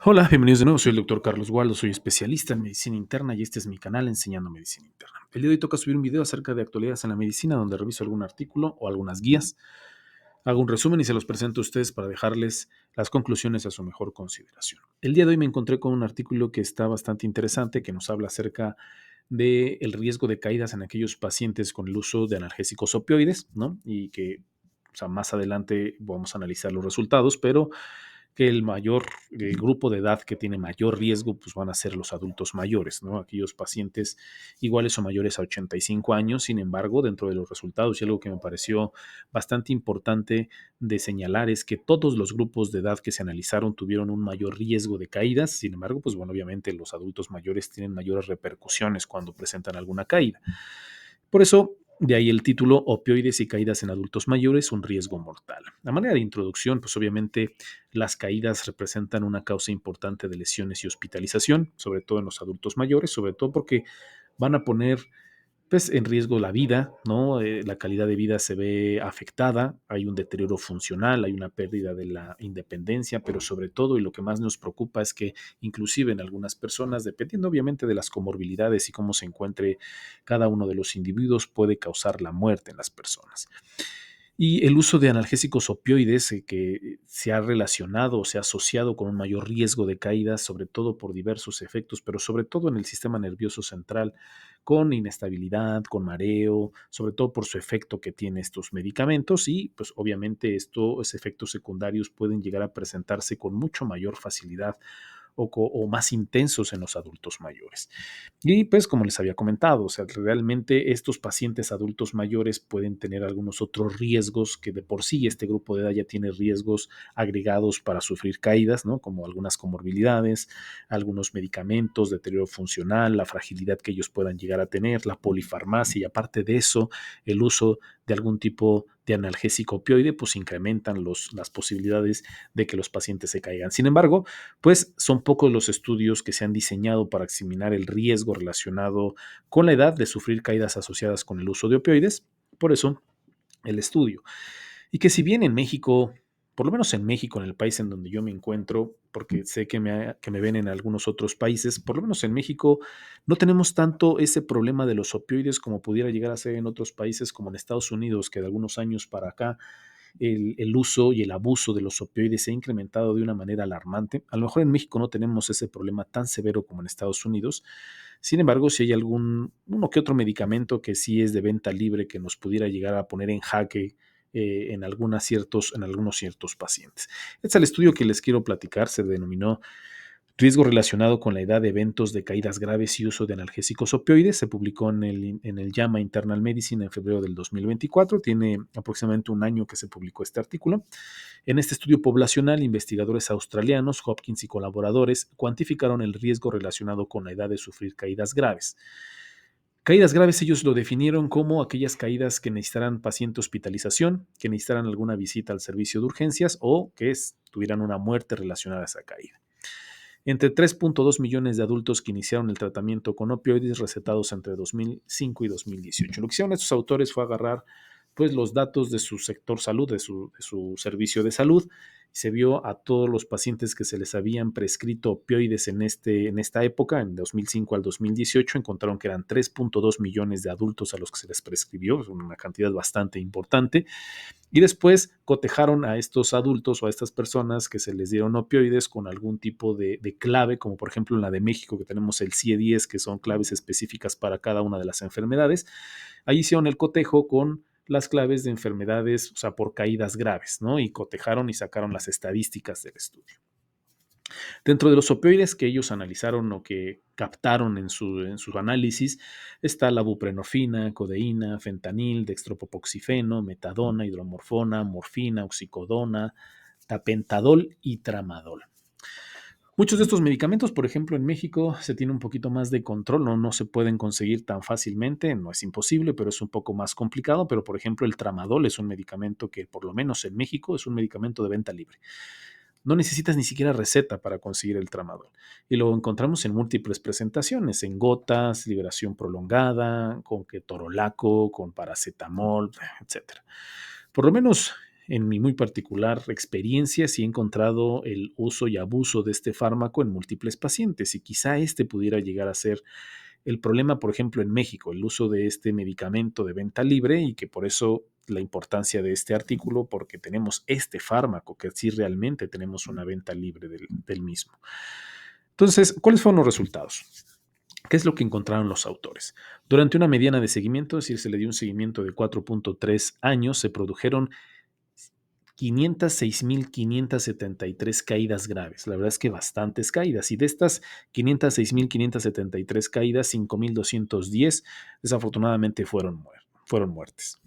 Hola, bienvenidos de nuevo. Soy el doctor Carlos Waldo, soy especialista en medicina interna y este es mi canal Enseñando Medicina Interna. El día de hoy toca subir un video acerca de actualidades en la medicina donde reviso algún artículo o algunas guías, hago un resumen y se los presento a ustedes para dejarles las conclusiones a su mejor consideración. El día de hoy me encontré con un artículo que está bastante interesante que nos habla acerca del riesgo de caídas en aquellos pacientes con el uso de analgésicos opioides, ¿no? Y que, o sea, más adelante vamos a analizar los resultados, pero que el grupo de edad que tiene mayor riesgo, pues van a ser los adultos mayores, ¿no? Aquellos pacientes iguales o mayores a 85 años. Sin embargo, dentro de los resultados, y algo que me pareció bastante importante de señalar es que todos los grupos de edad que se analizaron tuvieron un mayor riesgo de caídas. Sin embargo, pues bueno, obviamente los adultos mayores tienen mayores repercusiones cuando presentan alguna caída. Por eso, de ahí el título, opioides y caídas en adultos mayores, un riesgo mortal. A manera de introducción, pues obviamente las caídas representan una causa importante de lesiones y hospitalización, sobre todo en los adultos mayores, sobre todo porque van a poner pues, en riesgo la vida, ¿no? La calidad de vida se ve afectada, hay un deterioro funcional, hay una pérdida de la independencia, pero sobre todo, y lo que más nos preocupa es que inclusive en algunas personas, dependiendo obviamente de las comorbilidades y cómo se encuentre cada uno de los individuos, puede causar la muerte en las personas. Y el uso de analgésicos opioides que se ha relacionado o se ha asociado con un mayor riesgo de caídas, sobre todo por diversos efectos, pero sobre todo en el sistema nervioso central, con inestabilidad, con mareo, sobre todo por su efecto que tiene estos medicamentos y pues obviamente estos efectos secundarios pueden llegar a presentarse con mucho mayor facilidad o más intensos en los adultos mayores. Y pues como les había comentado, o sea, realmente estos pacientes adultos mayores pueden tener algunos otros riesgos que de por sí este grupo de edad ya tiene riesgos agregados para sufrir caídas, ¿no? Como algunas comorbilidades, algunos medicamentos, deterioro funcional, la fragilidad que ellos puedan llegar a tener, la polifarmacia y aparte de eso, el uso de algún tipo de analgésico opioide, pues incrementan las posibilidades de que los pacientes se caigan. Sin embargo, pues son pocos los estudios que se han diseñado para examinar el riesgo relacionado con la edad de sufrir caídas asociadas con el uso de opioides. Por eso, el estudio. Y que si bien en México, por lo menos en México, en el país en donde yo me encuentro, porque sé que me ven en algunos otros países, por lo menos en México no tenemos tanto ese problema de los opioides como pudiera llegar a ser en otros países como en Estados Unidos, que de algunos años para acá el uso y el abuso de los opioides se ha incrementado de una manera alarmante. A lo mejor en México no tenemos ese problema tan severo como en Estados Unidos. Sin embargo, si hay uno que otro medicamento que sí es de venta libre que nos pudiera llegar a poner en jaque en algunos ciertos pacientes. Este es el estudio que les quiero platicar, se denominó Riesgo relacionado con la edad de eventos de caídas graves y uso de analgésicos opioides. Se publicó en el JAMA Internal Medicine en febrero del 2024. Tiene aproximadamente un año que se publicó este artículo. En este estudio poblacional, investigadores australianos, Hopkins y colaboradores cuantificaron el riesgo relacionado con la edad de sufrir caídas graves. Caídas graves ellos lo definieron como aquellas caídas que necesitaran paciente hospitalización, que necesitaran alguna visita al servicio de urgencias o que tuvieran una muerte relacionada a esa caída. Entre 3.2 millones de adultos que iniciaron el tratamiento con opioides recetados entre 2005 y 2018. Lo que hicieron estos autores fue agarrar pues, los datos de su sector salud, de su servicio de salud. Se vio a todos los pacientes que se les habían prescrito opioides en esta época, en 2005 al 2018, encontraron que eran 3.2 millones de adultos a los que se les prescribió, una cantidad bastante importante. Y después cotejaron a estos adultos o a estas personas que se les dieron opioides con algún tipo de clave, como por ejemplo en la de México, que tenemos el CIE-10, que son claves específicas para cada una de las enfermedades. Ahí hicieron el cotejo con las claves de enfermedades, o sea, por caídas graves, ¿no? Y cotejaron y sacaron las estadísticas del estudio. Dentro de los opioides que ellos analizaron o que captaron en su análisis está la buprenorfina, codeína, fentanil, dextropopoxifeno, metadona, hidromorfona, morfina, oxicodona, tapentadol y tramadol. Muchos de estos medicamentos, por ejemplo, en México se tiene un poquito más de control, no se pueden conseguir tan fácilmente, no es imposible, pero es un poco más complicado. Pero, por ejemplo, el tramadol es un medicamento que, por lo menos en México, es un medicamento de venta libre. No necesitas ni siquiera receta para conseguir el tramadol. Y lo encontramos en múltiples presentaciones, en gotas, liberación prolongada, con ketorolaco, con paracetamol, etcétera. Por lo menos en mi muy particular experiencia, sí he encontrado el uso y abuso de este fármaco en múltiples pacientes y quizá este pudiera llegar a ser el problema, por ejemplo, en México, el uso de este medicamento de venta libre y que por eso la importancia de este artículo, porque tenemos este fármaco, que sí realmente tenemos una venta libre del mismo. Entonces, ¿cuáles fueron los resultados? ¿Qué es lo que encontraron los autores? Durante una mediana de seguimiento, es decir, se le dio un seguimiento de 4.3 años, se produjeron 506.573 caídas graves. La verdad es que bastantes caídas. Y de estas 506.573 caídas, 5.210 desafortunadamente fueron muertes.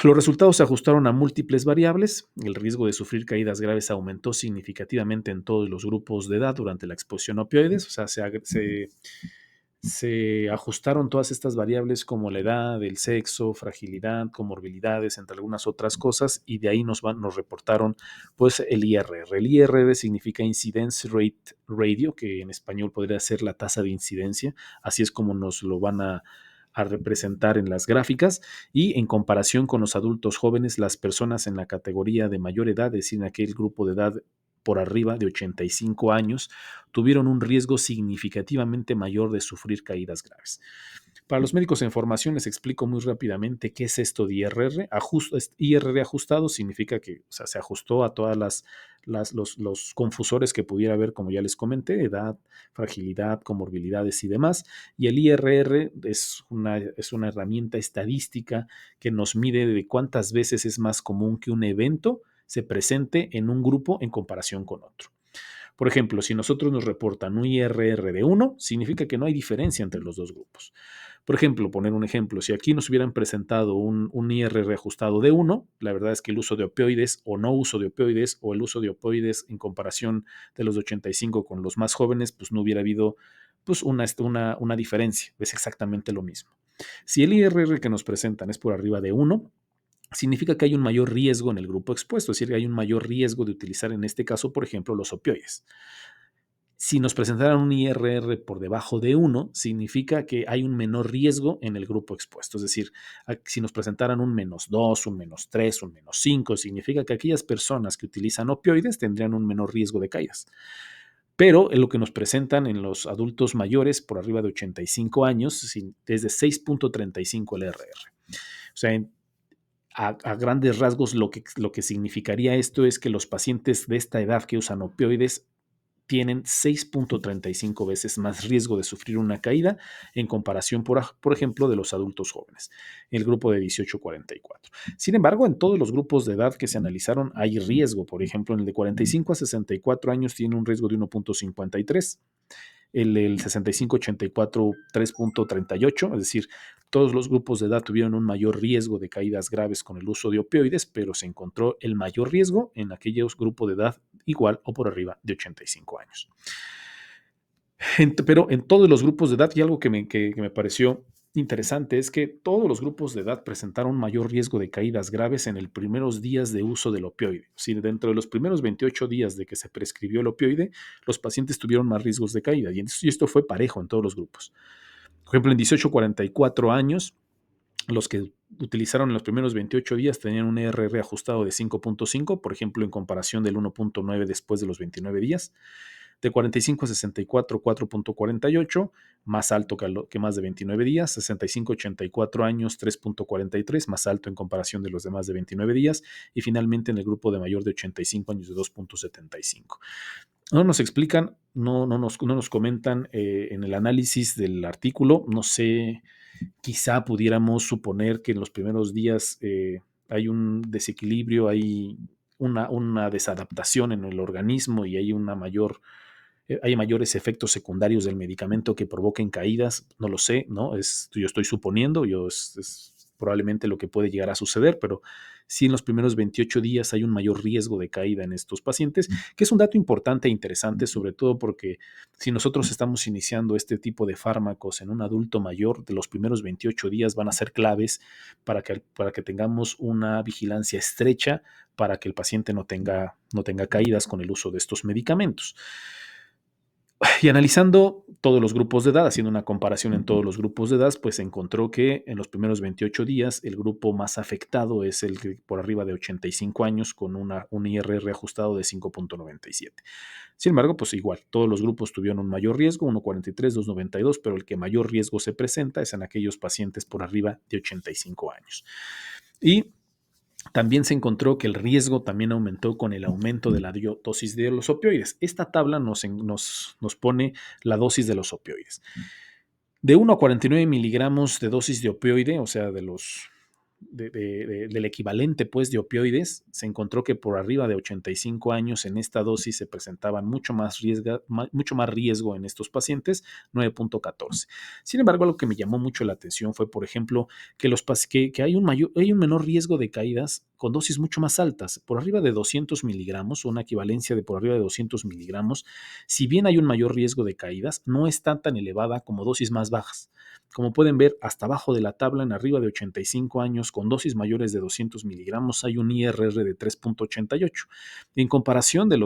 Los resultados se ajustaron a múltiples variables. El riesgo de sufrir caídas graves aumentó significativamente en todos los grupos de edad durante la exposición a opioides. O sea, se ajustaron todas estas variables como la edad, el sexo, fragilidad, comorbilidades, entre algunas otras cosas, y de ahí nos reportaron pues el IRR. El IRR significa Incidence Rate Radio, que en español podría ser la tasa de incidencia, así es como nos lo van a representar en las gráficas, y en comparación con los adultos jóvenes, las personas en la categoría de mayor edad, es decir, en aquel grupo de edad por arriba de 85 años, tuvieron un riesgo significativamente mayor de sufrir caídas graves. Para los médicos en formación les explico muy rápidamente qué es esto de IRR. IRR ajustado significa que, o sea, se ajustó a todas los confusores que pudiera haber, como ya les comenté, edad, fragilidad, comorbilidades y demás. Y el IRR es una herramienta estadística que nos mide de cuántas veces es más común que un evento se presente en un grupo en comparación con otro. Por ejemplo, si nosotros nos reportan un IRR de 1, significa que no hay diferencia entre los dos grupos. Por ejemplo, poner un ejemplo, si aquí nos hubieran presentado un IRR ajustado de 1, la verdad es que el uso de opioides o no uso de opioides o el uso de opioides en comparación de los de 85 con los más jóvenes, pues no hubiera habido pues una diferencia, es exactamente lo mismo. Si el IRR que nos presentan es por arriba de 1, significa que hay un mayor riesgo en el grupo expuesto, es decir, que hay un mayor riesgo de utilizar en este caso, por ejemplo, los opioides. Si nos presentaran un IRR por debajo de 1, significa que hay un menor riesgo en el grupo expuesto. Es decir, si nos presentaran un -2, un -3, un -5, significa que aquellas personas que utilizan opioides tendrían un menor riesgo de caídas. Pero en lo que nos presentan en los adultos mayores por arriba de 85 años es de 6.35 el RR. O sea, a grandes rasgos lo que significaría esto es que los pacientes de esta edad que usan opioides tienen 6.35 veces más riesgo de sufrir una caída en comparación, por ejemplo, de los adultos jóvenes, el grupo de 18 a 44. Sin embargo, en todos los grupos de edad que se analizaron hay riesgo. Por ejemplo, en el de 45 a 64 años tiene un riesgo de 1.53, el 65-84 3.38, es decir, todos los grupos de edad tuvieron un mayor riesgo de caídas graves con el uso de opioides, pero se encontró el mayor riesgo en aquellos grupos de edad igual o por arriba de 85 años. Pero en todos los grupos de edad, y algo que me pareció interesante es que todos los grupos de edad presentaron mayor riesgo de caídas graves en los primeros días de uso del opioide. Si dentro de los primeros 28 días de que se prescribió el opioide, los pacientes tuvieron más riesgos de caída. Y esto fue parejo en todos los grupos. Por ejemplo, en 18 a 44 años, los que utilizaron en los primeros 28 días tenían un ERR ajustado de 5.5, por ejemplo, en comparación del 1.9 después de los 29 días. De 45 a 64, 4.48, más alto que más de 29 días. 65 a 84 años, 3.43, más alto en comparación de los demás de 29 días. Y finalmente en el grupo de mayor de 85 años de 2.75. No nos explican, no nos comentan en el análisis del artículo. No sé, quizá pudiéramos suponer que en los primeros días hay un desequilibrio, hay una desadaptación en el organismo y hay hay mayores efectos secundarios del medicamento que provoquen caídas, no lo sé, ¿no? Yo estoy suponiendo, es probablemente lo que puede llegar a suceder, pero sí en los primeros 28 días hay un mayor riesgo de caída en estos pacientes, que es un dato importante e interesante, sobre todo porque si nosotros estamos iniciando este tipo de fármacos en un adulto mayor, de los primeros 28 días van a ser claves para que tengamos una vigilancia estrecha para que el paciente no tenga caídas con el uso de estos medicamentos. Y analizando todos los grupos de edad, haciendo una comparación en todos los grupos de edad, pues se encontró que en los primeros 28 días el grupo más afectado es el que por arriba de 85 años con un IRR ajustado de 5.97. Sin embargo, pues igual, todos los grupos tuvieron un mayor riesgo, 1,43, 2,92, pero el que mayor riesgo se presenta es en aquellos pacientes por arriba de 85 años. Y también se encontró que el riesgo también aumentó con el aumento de la dosis de los opioides. Esta tabla nos pone la dosis de los opioides. De 1 a 49 miligramos de dosis de opioide, o sea, del equivalente pues, de opioides, se encontró que por arriba de 85 años en esta dosis se presentaban mucho más riesgo en estos pacientes, 9.14. Sin embargo, lo que me llamó mucho la atención fue, por ejemplo, que hay un menor riesgo de caídas con dosis mucho más altas, por arriba de 200 miligramos, una equivalencia de por arriba de 200 miligramos. Si bien hay un mayor riesgo de caídas, no está tan elevada como dosis más bajas. Como pueden ver, hasta abajo de la tabla, en arriba de 85 años, con dosis mayores de 200 miligramos, hay un IRR de 3.88. En comparación de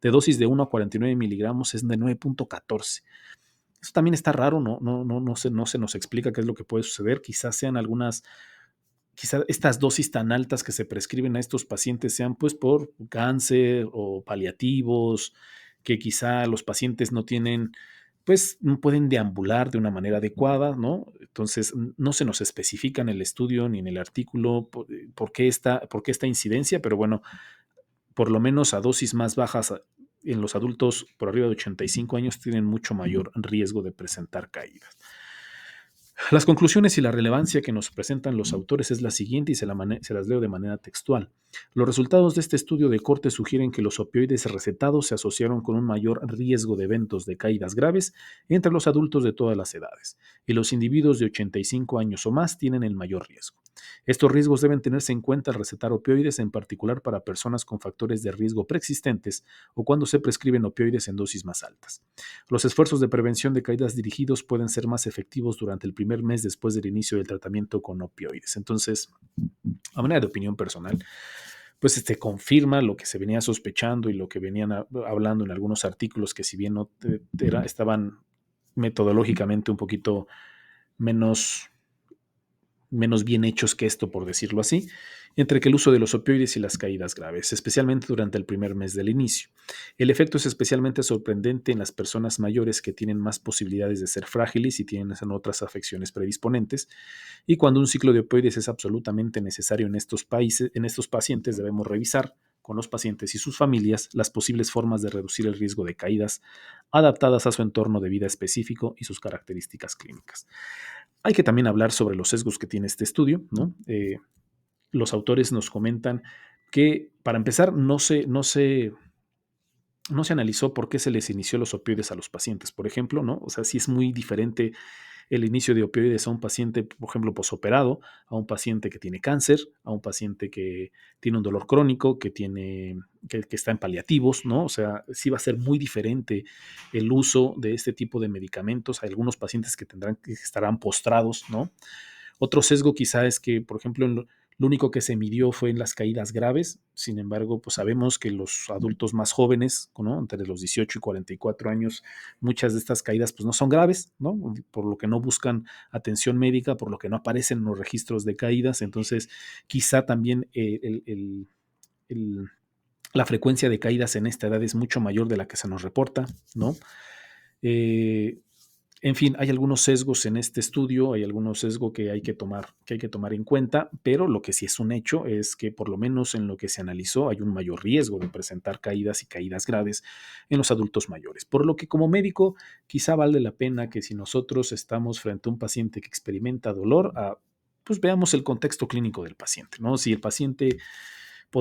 dosis de 1 a 49 miligramos, es de 9.14. Eso también está raro, no se nos explica qué es lo que puede suceder. Quizás estas dosis tan altas que se prescriben a estos pacientes sean pues por cáncer o paliativos, que quizá los pacientes no tienen, pues no pueden deambular de una manera adecuada, ¿no? Entonces, no se nos especifica en el estudio ni en el artículo por qué esta incidencia, pero bueno, por lo menos a dosis más bajas en los adultos por arriba de 85 años tienen mucho mayor riesgo de presentar caídas. Las conclusiones y la relevancia que nos presentan los autores es la siguiente y se las leo de manera textual. Los resultados de este estudio de corte sugieren que los opioides recetados se asociaron con un mayor riesgo de eventos de caídas graves entre los adultos de todas las edades, y los individuos de 85 años o más tienen el mayor riesgo. Estos riesgos deben tenerse en cuenta al recetar opioides, en particular para personas con factores de riesgo preexistentes o cuando se prescriben opioides en dosis más altas. Los esfuerzos de prevención de caídas dirigidos pueden ser más efectivos durante el primer mes después del inicio del tratamiento con opioides. Entonces, a manera de opinión personal, pues confirma lo que se venía sospechando y lo que venían hablando en algunos artículos que si bien no estaban metodológicamente un poquito menos bien hechos que esto, por decirlo así, entre que el uso de los opioides y las caídas graves, especialmente durante el primer mes del inicio. El efecto es especialmente sorprendente en las personas mayores que tienen más posibilidades de ser frágiles y tienen otras afecciones predisponentes, y cuando un ciclo de opioides es absolutamente necesario en estos pacientes, debemos revisar con los pacientes y sus familias las posibles formas de reducir el riesgo de caídas adaptadas a su entorno de vida específico y sus características clínicas. Hay que también hablar sobre los sesgos que tiene este estudio, ¿no? Los autores nos comentan que, para empezar, no se analizó por qué se les inició los opioides a los pacientes, por ejemplo, ¿no? O sea, sí es muy diferente el inicio de opioides a un paciente, por ejemplo, posoperado, a un paciente que tiene cáncer, a un paciente que tiene un dolor crónico, que está en paliativos, ¿no? O sea, sí va a ser muy diferente el uso de este tipo de medicamentos. Hay algunos pacientes que estarán postrados, ¿no? Otro sesgo quizá es que, por ejemplo, lo único que se midió fue en las caídas graves. Sin embargo, pues sabemos que los adultos más jóvenes, ¿no? Entre los 18 y 44 años, muchas de estas caídas pues no son graves, ¿no? Por lo que no buscan atención médica, por lo que no aparecen en los registros de caídas. Entonces, quizá también el, la frecuencia de caídas en esta edad es mucho mayor de la que se nos reporta, ¿no? Eh, en fin, hay algunos sesgos en este estudio, hay algunos sesgos que hay que tomar en cuenta, pero lo que sí es un hecho es que por lo menos en lo que se analizó hay un mayor riesgo de presentar caídas y caídas graves en los adultos mayores. Por lo que como médico quizá vale la pena que si nosotros estamos frente a un paciente que experimenta dolor, pues veamos el contexto clínico del paciente, ¿no? Si el paciente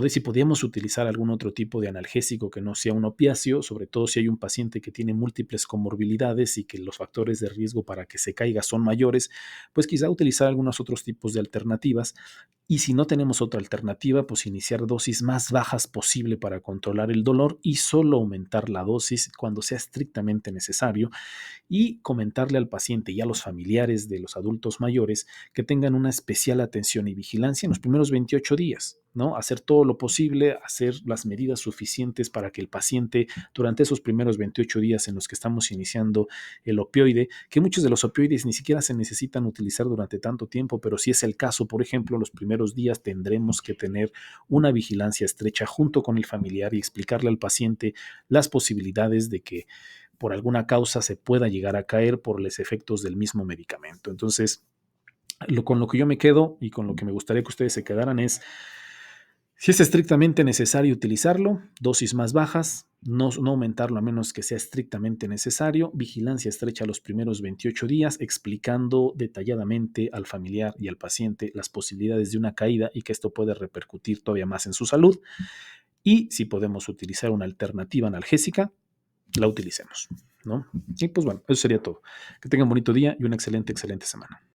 si podíamos utilizar algún otro tipo de analgésico que no sea un opiáceo, sobre todo si hay un paciente que tiene múltiples comorbilidades y que los factores de riesgo para que se caiga son mayores, pues quizá utilizar algunos otros tipos de alternativas Y si no tenemos otra alternativa, pues iniciar dosis más bajas posible para controlar el dolor y solo aumentar la dosis cuando sea estrictamente necesario, y comentarle al paciente y a los familiares de los adultos mayores que tengan una especial atención y vigilancia en los primeros 28 días, ¿no? Hacer todo lo posible, hacer las medidas suficientes para que el paciente durante esos primeros 28 días en los que estamos iniciando el opioide, que muchos de los opioides ni siquiera se necesitan utilizar durante tanto tiempo, pero si es el caso, por ejemplo, los primeros días tendremos que tener una vigilancia estrecha junto con el familiar y explicarle al paciente las posibilidades de que por alguna causa se pueda llegar a caer por los efectos del mismo medicamento. Entonces, con lo que yo me quedo y con lo que me gustaría que ustedes se quedaran es, si es estrictamente necesario utilizarlo, dosis más bajas, no aumentarlo a menos que sea estrictamente necesario, vigilancia estrecha los primeros 28 días, explicando detalladamente al familiar y al paciente las posibilidades de una caída y que esto puede repercutir todavía más en su salud. Y si podemos utilizar una alternativa analgésica, la utilicemos, ¿no? Y pues bueno, eso sería todo. Que tengan un bonito día y una excelente, excelente semana.